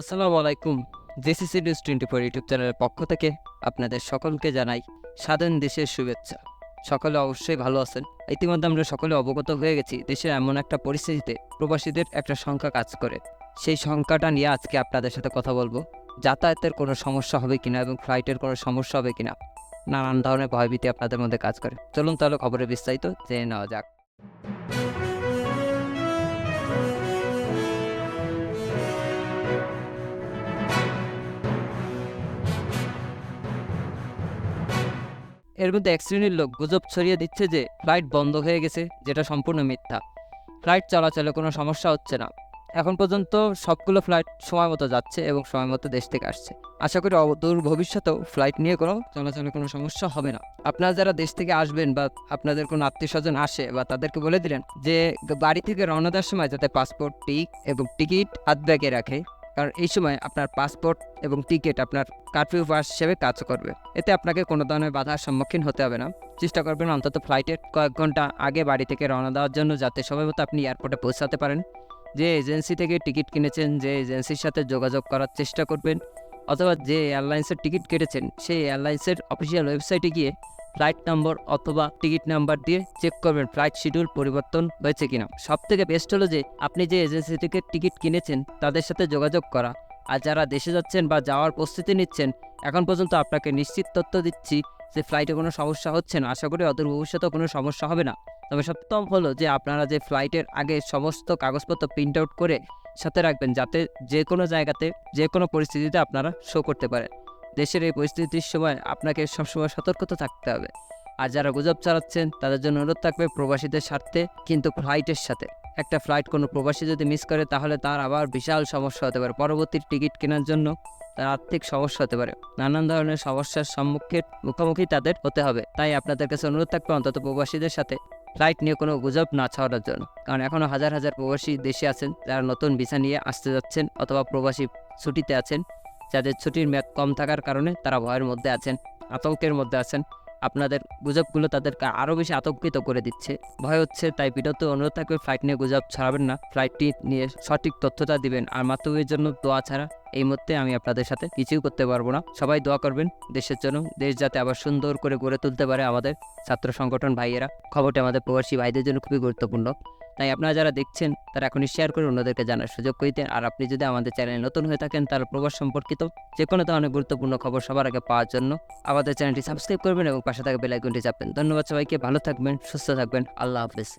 আসসালামু আলাইকুম। JCC news 24 YouTube চ্যানেলের পক্ষ থেকে আপনাদের সকলকে জানাই স্বাধীন দেশের শুভেচ্ছা। সকলে অবশ্যই ভালো আছেন। ইতিমধ্যে আমরা সকলে অবগত হয়ে গেছি দেশের এমন একটা পরিস্থিতিতে প্রবাসীদের একটা সংখ্যা কাজ করে। সেই সংখ্যাটা নিয়ে আজকে আপনাদের সাথে কথা বলবো। যাতায়াতের কোনো সমস্যা হবে কিনা এবং ফ্লাইটের কোনো সমস্যা হবে কিনা, নানান ধরনের ভয়ভীতি আপনাদের মধ্যে কাজ করে। চলুন তাহলে খবরের বিস্তারিত জেনে নেওয়া যাক। এর মধ্যে এক শ্রেণীর লোক গুজব ছড়িয়ে দিচ্ছে যে ফ্লাইট বন্ধ হয়ে গেছে, যেটা সম্পূর্ণ মিথ্যা। ফ্লাইট চলাচলে কোনো সমস্যা হচ্ছে না। এখন পর্যন্ত সবগুলো ফ্লাইট সময় মতো যাচ্ছে এবং সময় মতো দেশ থেকে আসছে। আশা করি অদূর ভবিষ্যতেও ফ্লাইট নিয়ে কোনো চলাচলে কোনো সমস্যা হবে না। আপনারা যারা দেশ থেকে আসবেন বা আপনাদের কোনো আত্মীয় স্বজন আসে, বা তাদেরকে বলে দিলেন যে বাড়ি থেকে রওনা দেওয়ার সময় যাতে পাসপোর্ট এবং টিকিট হাত ব্যাগে রাখে, কারণ এই সময় আপনার পাসপোর্ট এবং টিকিট আপনার কারফিউ পাস হিসেবে কাজ করবে। এতে আপনাকে কোনো ধরনের বাধার সম্মুখীন হতে হবে না। চেষ্টা করবেন অন্তত ফ্লাইটের কয়েক ঘন্টা আগে বাড়ি থেকে রওনা দেওয়ার জন্য, যাতে সময় মতো আপনি এয়ারপোর্টে পৌঁছাতে পারেন। যে এজেন্সি থেকে টিকিট কিনেছেন, যে এজেন্সির সাথে যোগাযোগ করার চেষ্টা করবেন, অথবা যে এয়ারলাইন্সের টিকিট কেটেছেন সেই এয়ারলাইন্সের অফিসিয়াল ওয়েবসাইটে গিয়ে ফ্লাইট নম্বর অথবা টিকিট নাম্বার দিয়ে চেক করবেন ফ্লাইট শিডিউল পরিবর্তন হয়েছে কিনা। সব থেকে বেস্ট হলো যে আপনি যে এজেন্সি থেকে টিকিট কিনেছেন তাদের সাথে যোগাযোগ করা। আর যারা দেশে যাচ্ছেন বা যাওয়ার প্রস্তুতি নিচ্ছেন, এখন পর্যন্ত আপনাকে নিশ্চিত তথ্য দিচ্ছি যে ফ্লাইটে কোনো সমস্যা হচ্ছে না। আশা করি অদূর ভবিষ্যতেও কোনো সমস্যা হবে না। তবে সপ্তম হলো যে আপনারা যে ফ্লাইটের আগে সমস্ত কাগজপত্র প্রিন্ট আউট করে সাথে রাখবেন, যাতে যে কোনো জায়গাতে যে কোনো পরিস্থিতিতে আপনারা শো করতে পারেন। দেশের এই পরিস্থিতির সময় আপনাকে সবসময় সতর্কতা থাকতে হবে। আর যারা গুজব চালাচ্ছেন তাদের জন্য অনুরোধ থাকবে প্রবাসীদের স্বার্থে কিন্তু ফ্লাইটের সাথে। একটা ফ্লাইট কোনো প্রবাসী যদি মিস করে তাহলে তার আবার বিশাল সমস্যা হতে পারে। পরবর্তী টিকিট কেনার জন্য তার আর্থিক সমস্যা হতে পারে। নানান ধরনের সমস্যার মুখোমুখি তাদের হতে হবে। তাই আপনাদের কাছে অনুরোধ থাকবে অন্তত প্রবাসীদের সাথে ফ্লাইট নিয়ে কোনো গুজব না ছড়ানোর জন্য। কারণ এখনও হাজার হাজার প্রবাসী দেশে আছেন যারা নতুন ভিসা নিয়ে আসতে যাচ্ছেন, অথবা প্রবাসী ছুটিতে আছেন, যাদের ছুটির মেয়াদ কম থাকার কারণে তারা ভয়ের মধ্যে আছেন, আতঙ্কের মধ্যে আছেন। আপনাদের গুজবগুলো তাদেরকে আরও বেশি আতঙ্কিত করে দিচ্ছে, ভয় হচ্ছে। তাই বিরত অনুরোধ থাকবে ফ্লাইট নিয়ে গুজব ছড়াবেন না, ফ্লাইটটি নিয়ে সঠিক তথ্যটা দিবেন। আর মাতৃভূমির জন্য দোয়া ছাড়া এই মুহূর্তে আমি আপনাদের সাথে কিছুই করতে পারবো না। সবাই দোয়া করবেন দেশের জন্য, দেশ যাতে আবার সুন্দর করে গড়ে তুলতে পারে আমাদের ছাত্র সংগঠন ভাইয়েরা। খবরটি আমাদের প্রবাসী ভাইদের জন্য খুবই গুরুত্বপূর্ণ। তাই আপনারা যারা দেখছেন তারা এখনই শেয়ার করে অন্যদেরকে জানার সুযোগ করে দিন। আর আপনি যদি আমাদের চ্যানেলে নতুন হয়ে থাকেন তাহলে প্রবাস সম্পর্কিত যে কোনো ধরনের গুরুত্বপূর্ণ খবর সবার আগে পাওয়ার জন্য আমাদের চ্যানেলটি সাবস্ক্রাইব করবেন এবং পাশে থাকা বেল আইকনটি চাপবেন। ধন্যবাদ সবাইকে, ভালো থাকবেন, সুস্থ থাকবেন। আল্লাহ হাফেজ।